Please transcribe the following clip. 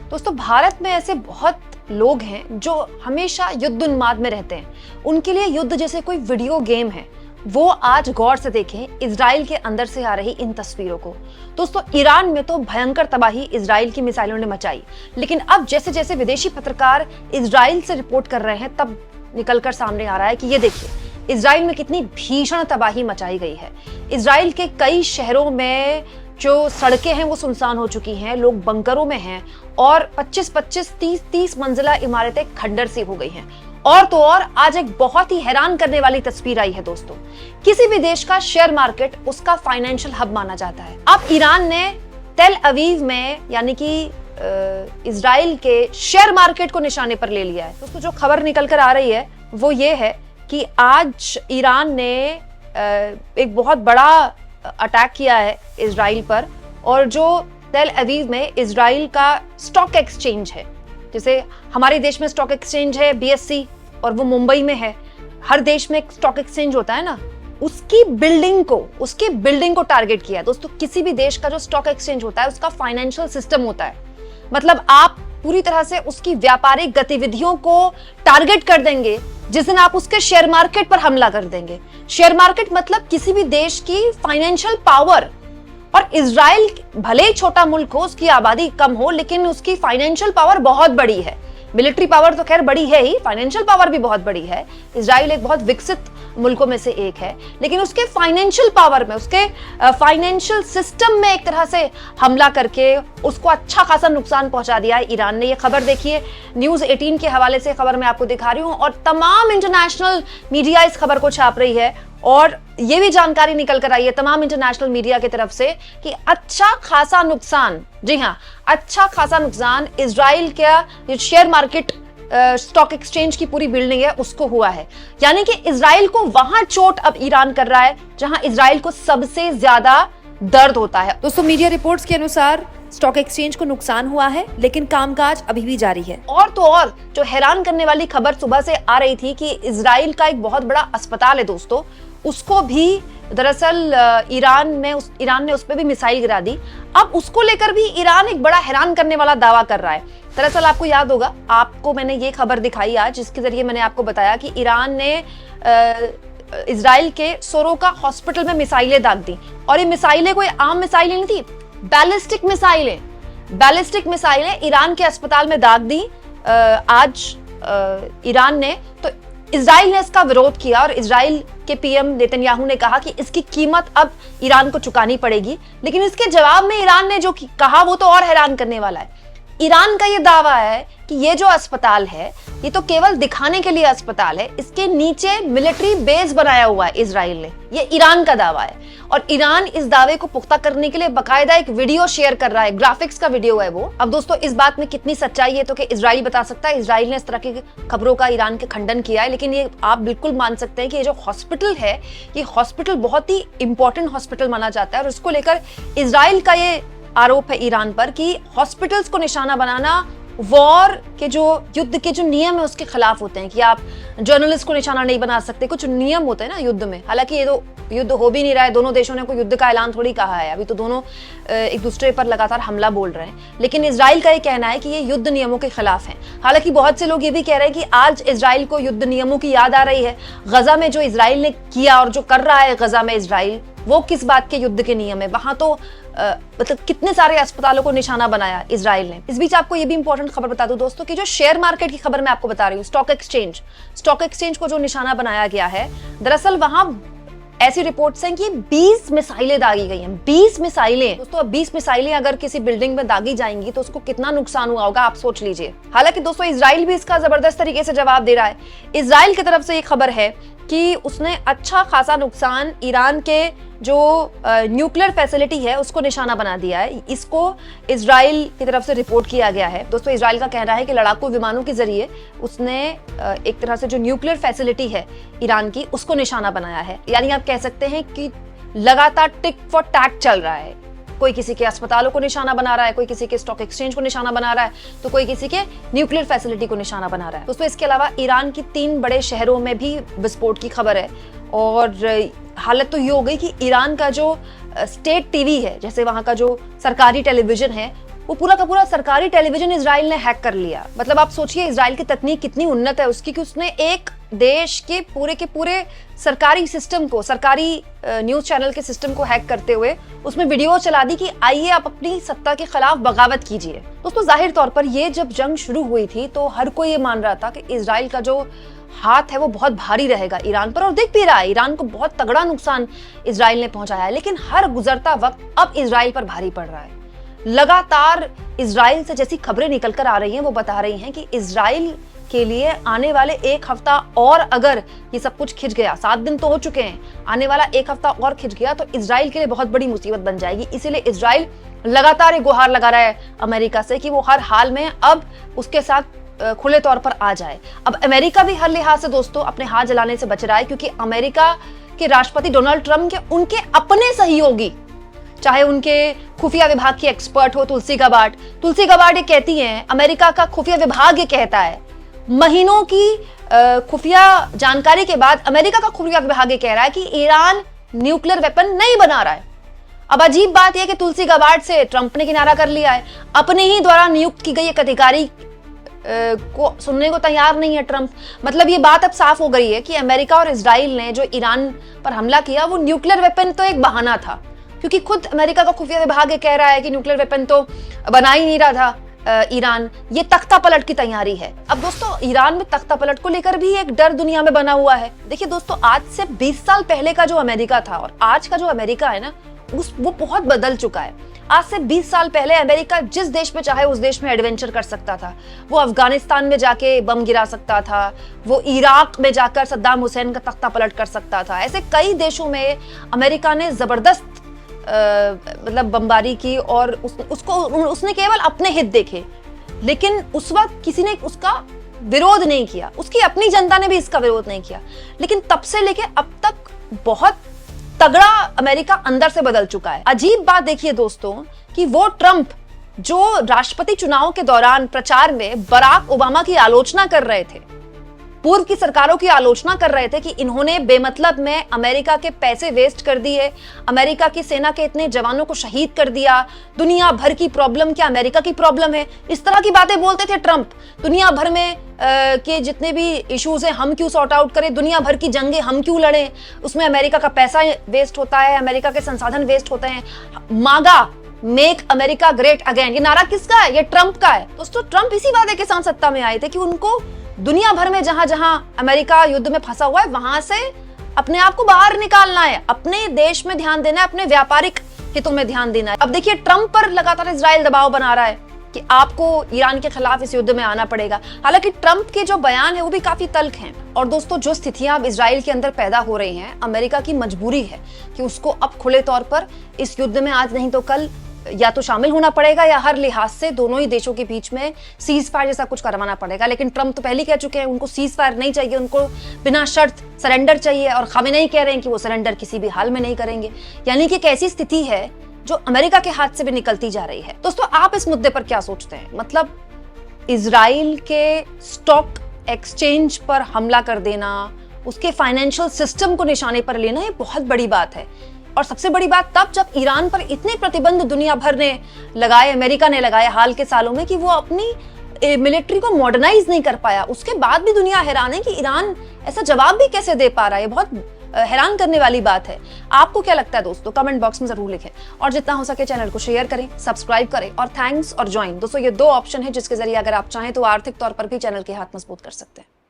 दोस्तों, भारत में ऐसे बहुत लोग हैं जो हमेशा युद्ध उन्माद में रहते हैं। उनके लिए युद्ध जैसे कोई वीडियो गेम है। वो आज गौर से देखें इजराइल के अंदर से आ रही इन तस्वीरों को। दोस्तों, ईरान में तो भयंकर तबाही इजराइल की मिसाइलों ने मचाई, लेकिन अब जैसे जैसे विदेशी पत्रकार इजराइल से रिपोर्ट कर रहे हैं, तब निकलकर सामने आ रहा है कि ये देखिए इजराइल में कितनी भीषण तबाही मचाई गई है। इजराइल के कई शहरों में जो सड़कें हैं वो सुनसान हो चुकी हैं, लोग बंकरों में हैं और 25-25, 30-30 मंजिला इमारतें खंडर सी हो गई हैं। और तो और आज एक बहुत ही हैरान करने वाली तस्वीर आई है दोस्तों। किसी भी देश का शेयर मार्केट उसका फाइनेंशियल हब माना जाता है। अब ईरान ने तेल अवीव में यानी कि इजराइल के शेयर मार्केट को निशाने पर ले लिया है। दोस्तों, जो खबर निकल कर आ रही है वो ये है कि आज ईरान ने एक बहुत बड़ा अटैक किया है इजराइल पर, और जो तेल अवीव में इजराइल का स्टॉक एक्सचेंज है, जैसे हमारे देश में स्टॉक एक्सचेंज है BSE और वो मुंबई में है। हर देश में एक स्टॉक एक्सचेंज होता है ना, उसकी बिल्डिंग को टारगेट किया है। दोस्तों, किसी भी देश का जो स्टॉक एक्सचेंज होता है उसका फाइनेंशियल सिस्टम होता है, मतलब आप पूरी तरह से उसकी व्यापारिक गतिविधियों को टारगेट कर देंगे जिस दिन आप उसके शेयर मार्केट पर हमला कर देंगे। शेयर मार्केट मतलब किसी भी देश की फाइनेंशियल पावर। और इजराइल भले ही छोटा मुल्क हो, उसकी आबादी कम हो, लेकिन उसकी फाइनेंशियल पावर बहुत बड़ी है। मिलिट्री पावर तो खैर बड़ी है ही, फाइनेंशियल पावर भी बहुत बड़ी है। इजराइल एक बहुत विकसित मुल्कों में से एक है, लेकिन उसके फाइनेंशियल पावर में, उसके फाइनेंशियल सिस्टम में एक तरह से हमला करके उसको अच्छा खासा नुकसान पहुंचा दिया है ईरान ने। ये खबर देखिए, न्यूज़ 18 के हवाले से खबर मैं आपको दिखा रही हूं और तमाम इंटरनेशनल मीडिया इस खबर को छाप रही है। और ये भी जानकारी निकल कर आई है तमाम इंटरनेशनल मीडिया की तरफ से कि अच्छा खासा नुकसान, जी हाँ, अच्छा खासा नुकसान इजराइल का शेयर मार्केट स्टॉक एक्सचेंज की पूरी बिल्डिंग है उसको हुआ है। यानी कि इजराइल को वहां चोट अब ईरान कर रहा है जहां इजराइल को सबसे ज्यादा दर्द होता है। दोस्तों, मीडिया रिपोर्ट्स के अनुसार स्टॉक एक्सचेंज को नुकसान हुआ है, लेकिन कामकाज अभी भी जारी है। और तो और जो हैरान करने वाली खबर सुबह से आ रही थी कि इजराइल का एक बहुत बड़ा अस्पताल है दोस्तों, उसको भी दरअसल ईरान ने उस पर भी मिसाइल गिरा दी। अब उसको लेकर भी ईरान एक बड़ा हैरान करने वाला दावा कर रहा है। दरअसल आपको याद होगा, आपको मैंने ये खबर दिखाई आज, जिसके जरिए मैंने आपको बताया कि ईरान ने इजराइल के सोरोका हॉस्पिटल में मिसाइलें दाग दी। और ये मिसाइलें कोई आम मिसाइलें नहीं थी, बैलिस्टिक मिसाइलें ईरान के अस्पताल में दाग दी आज ईरान ने। तो इजराइल ने इसका विरोध किया और इजराइल के PM नेतन्याहू ने कहा कि इसकी कीमत अब ईरान को चुकानी पड़ेगी। लेकिन इसके जवाब में ईरान ने जो कहा वो तो और हैरान करने वाला है। ईरान का ये दावा है कि ये जो अस्पताल है ये तो केवल दिखाने के लिए अस्पताल है, इसके नीचे मिलिट्री बेस बनाया हुआ है इजराइल ने। ये ईरान का दावा है और ईरान इस दावे को पुख्ता करने के लिए बकायदा एक वीडियो शेयर कर रहा है, ग्राफिक्स का वीडियो है वो। अब दोस्तों, इस बात में कितनी सच्चाई है तो कि इजराइल बता सकता है। इजराइल ने इस तरह की खबरों का ईरान के खंडन किया है, लेकिन ये आप बिल्कुल मान सकते हैं कि ये जो हॉस्पिटल है, ये हॉस्पिटल बहुत ही इंपॉर्टेंट हॉस्पिटल माना जाता है। और उसको लेकर इजराइल का ये आरोप है ईरान पर कि हॉस्पिटल्स को निशाना बनाना वॉर के जो युद्ध के जो नियम है उसके खिलाफ होते हैं, कि आप जर्नलिस्ट को निशाना नहीं बना सकते, कुछ नियम होते हैं ना युद्ध में। हालांकि ये तो युद्ध हो भी नहीं रहा है, दोनों देशों ने कोई युद्ध का ऐलान थोड़ी कहा है, अभी तो दोनों एक दूसरे पर लगातार हमला बोल रहे हैं। लेकिन इजराइल का ये कहना है कि ये युद्ध नियमों के खिलाफ है। हालांकि बहुत से लोग ये भी कह रहे हैं कि आज इजराइल को युद्ध नियमों की याद आ रही है। गजा में जो इजराइल ने किया और जो कर रहा है गजा में इजराइल, वो किस बात के युद्ध के नियम है? वहां तो मतलब कितने सारे अस्पतालों को निशाना बनाया इजराइल ने। इस बीच आपको ये भी इंपॉर्टेंट खबर बता दूं दोस्तों कि जो शेयर मार्केट की खबर मैं आपको बता रही हूँ, स्टॉक एक्सचेंज को जो निशाना बनाया गया है, दरअसल वहां ऐसी रिपोर्ट्स हैं कि 20 मिसाइलें दागी गई हैं। 20 मिसाइलें दोस्तों, अब 20 मिसाइलें अगर किसी बिल्डिंग में दागी जाएंगी तो उसको कितना नुकसान हुआ होगा, आप सोच लीजिए। हालांकि दोस्तों, इजराइल भी इसका जबरदस्त तरीके से जवाब दे रहा है। इजराइल की तरफ से ये खबर है कि उसने अच्छा खासा नुकसान ईरान के जो न्यूक्लियर फैसिलिटी है उसको निशाना बना दिया है। इसको इजराइल की तरफ से रिपोर्ट किया गया है। दोस्तों, इजराइल का कहना है कि लड़ाकू विमानों के जरिए उसने एक तरह से जो न्यूक्लियर फैसिलिटी है ईरान की उसको निशाना बनाया है। यानी आप कह सकते हैं कि लगातार टिक फॉर टैक चल रहा है। कोई किसी के अस्पतालों को निशाना बना रहा है, कोई किसी के स्टॉक एक्सचेंज को निशाना बना रहा है, तो कोई किसी के न्यूक्लियर फैसिलिटी को निशाना बना रहा है। दोस्तों, इसके अलावा ईरान की 3 बड़े शहरों में भी विस्फोट की खबर है। और हालत तो ये हो गई कि ईरान का जो स्टेट टीवी है, जैसे वहां का जो सरकारी टेलीविजन है, वो पूरा का पूरा सरकारी टेलीविजन इजराइल ने हैक कर लिया। मतलब आप सोचिए इजराइल की तकनीक कितनी उन्नत है उसकी, कि उसने एक देश के पूरे सरकारी सिस्टम को, सरकारी न्यूज चैनल के सिस्टम को हैक करते हुए उसमें वीडियो चला दी कि आइए आप अपनी सत्ता के खिलाफ बगावत कीजिए। दोस्तों जाहिर तौर पर ये जब जंग शुरू हुई थी तो हर कोई ये मान रहा था कि इजराइल का जो हाथ है वो बहुत भारी रहेगा ईरान पर, और दिख भी रहा है ईरान को बहुत तगड़ा नुकसान इजराइल ने पहुंचाया है। लेकिन हर गुजरता वक्त अब इजराइल पर भारी पड़ रहा है। लगातार इजराइल से जैसी खबरें निकलकर आ रही हैं वो बता रही हैं कि इजराइल के लिए आने वाले एक हफ्ता और अगर ये सब कुछ खिंच गया, 7 दिन तो हो चुके हैं, आने वाला एक हफ्ता और खिंच गया तो इजराइल के लिए बहुत बड़ी मुसीबत बन जाएगी। इसीलिए इजराइल लगातार एक गुहार लगा रहा है अमेरिका से कि वो हर हाल में अब उसके साथ खुले तौर पर आ जाए। अब अमेरिका भी हर लिहाज से दोस्तों अपने हाथ जलाने से बच रहा है, क्योंकि अमेरिका के राष्ट्रपति डोनाल्ड ट्रंप के उनके अपने सहयोगी, चाहे उनके खुफिया विभाग की एक्सपर्ट हो तुलसी गबार्ड ये कहती हैं, अमेरिका का खुफिया विभाग ये कहता है, महीनों की खुफिया जानकारी के बाद अमेरिका का खुफिया विभाग ये कह रहा है कि ईरान न्यूक्लियर वेपन नहीं बना रहा है। अब अजीब बात यह कि तुलसी गबार्ड से ट्रंप ने किनारा कर लिया है, अपने ही द्वारा नियुक्त की गई एक अधिकारी को सुनने को तैयार नहीं है ट्रंप। मतलब ये बात अब साफ हो गई है कि अमेरिका और इजराइल ने जो ईरान पर हमला किया वो न्यूक्लियर वेपन तो एक बहाना था, क्योंकि खुद अमेरिका का खुफिया विभाग ये कह रहा है कि न्यूक्लियर वेपन तो बना ही नहीं रहा था ईरान, ये तख्ता पलट की तैयारी है। अब दोस्तों ईरान में तख्ता पलट को लेकर भी एक डर दुनिया में बना हुआ है। देखिए दोस्तों, आज से 20 साल पहले का जो अमेरिका था और आज का जो अमेरिका है ना, वो बहुत बदल चुका है। आज से 20 साल पहले अमेरिका जिस देश में चाहे उस देश में एडवेंचर कर सकता था। वो अफगानिस्तान में जाके बम गिरा सकता था, वो इराक में जाकर सद्दाम हुसैन का तख्ता पलट कर सकता था। ऐसे कई देशों में अमेरिका ने जबरदस्त मतलब बमबारी की और उसने केवल अपने हित देखे, लेकिन उस वक्त किसी ने उसका विरोध नहीं किया, उसकी अपनी जनता ने भी इसका विरोध नहीं किया। लेकिन तब से लेके अब तक बहुत तगड़ा अमेरिका अंदर से बदल चुका है। अजीब बात देखिए दोस्तों कि वो ट्रंप जो राष्ट्रपति चुनाव के दौरान प्रचार में बराक ओबामा की आलोचना कर रहे थे, पूर्व की सरकारों की आलोचना कर रहे थे कि इन्होंने बेमतलब में अमेरिका के पैसे वेस्ट कर दिए, अमेरिका की सेना के इतने जवानों को शहीद कर दिया, दुनिया भर की प्रॉब्लम क्या अमेरिका की प्रॉब्लम है, इस तरह की बातें बोलते थे ट्रंप। दुनिया भर में के जितने भी इश्यूज हैं हम क्यों सॉर्ट आउट करें, दुनिया भर की जंगें हम क्यों लड़ें, उसमें अमेरिका का पैसा वेस्ट होता है, अमेरिका के संसाधन वेस्ट होते हैं। मागा, मेक अमेरिका ग्रेट अगेन, ये नारा किसका है? ये ट्रंप का है। दोस्तों ट्रंप इसी वादे के साथ सत्ता में आए थे कि उनको दुनिया भर में जहां जहां अमेरिका युद्ध में फंसा हुआ है वहां से अपने आप को बाहर निकालना है, अपने देश में ध्यान देना है, अपने व्यापारिक हितों में ध्यान देना है। अब देखिए ट्रंप पर लगातार इजराइल दबाव बना रहा है कि आपको ईरान के खिलाफ इस युद्ध में आना पड़ेगा। हालांकि ट्रंप के जो बयान है वो भी काफी तल्ख हैं। और दोस्तों जो स्थितियां अब इजराइल के अंदर पैदा हो रही हैं, अमेरिका की मजबूरी है कि उसको अब खुले तौर पर इस युद्ध में आज नहीं तो कल या तो शामिल होना पड़ेगा या हर लिहाज से दोनों ही देशों के बीच में सीज फायर जैसा कुछ करवाना पड़ेगा। लेकिन ट्रंप तो पहले कह चुके हैं उनको सीज फायर नहीं चाहिए, उनको बिना शर्त सरेंडर चाहिए, और खामेनेई कह रहे हैं कि वो सरेंडर किसी भी हाल में नहीं करेंगे। यानी कि एक ऐसी स्थिति है जो अमेरिका के हाथ से भी निकलती जा रही है। दोस्तों आप इस मुद्दे पर क्या सोचते हैं? मतलब इजराइल के स्टॉक एक्सचेंज पर हमला कर देना, उसके फाइनेंशियल सिस्टम को निशाने पर लेना, ये बहुत बड़ी बात है। और सबसे बड़ी बात तब जब ईरान पर इतने प्रतिबंध दुनिया भर ने लगाए, अमेरिका ने लगाए हाल के सालों में, कि वो अपनी मिलिट्री को मॉडर्नाइज नहीं कर पाया। उसके बाद भी दुनिया हैरान है कि ईरान ऐसा जवाब भी कैसे दे पा रहा है। बहुत हैरान करने वाली बात है। आपको क्या लगता है दोस्तों? कमेंट बॉक्स में जरूर लिखें और जितना हो सके चैनल को शेयर करें, सब्सक्राइब करें और थैंक्स और ज्वाइन। दोस्तों ये 2 ऑप्शन है जिसके जरिए अगर आप चाहें तो आर्थिक तौर पर भी चैनल के हाथ मजबूत कर सकते हैं।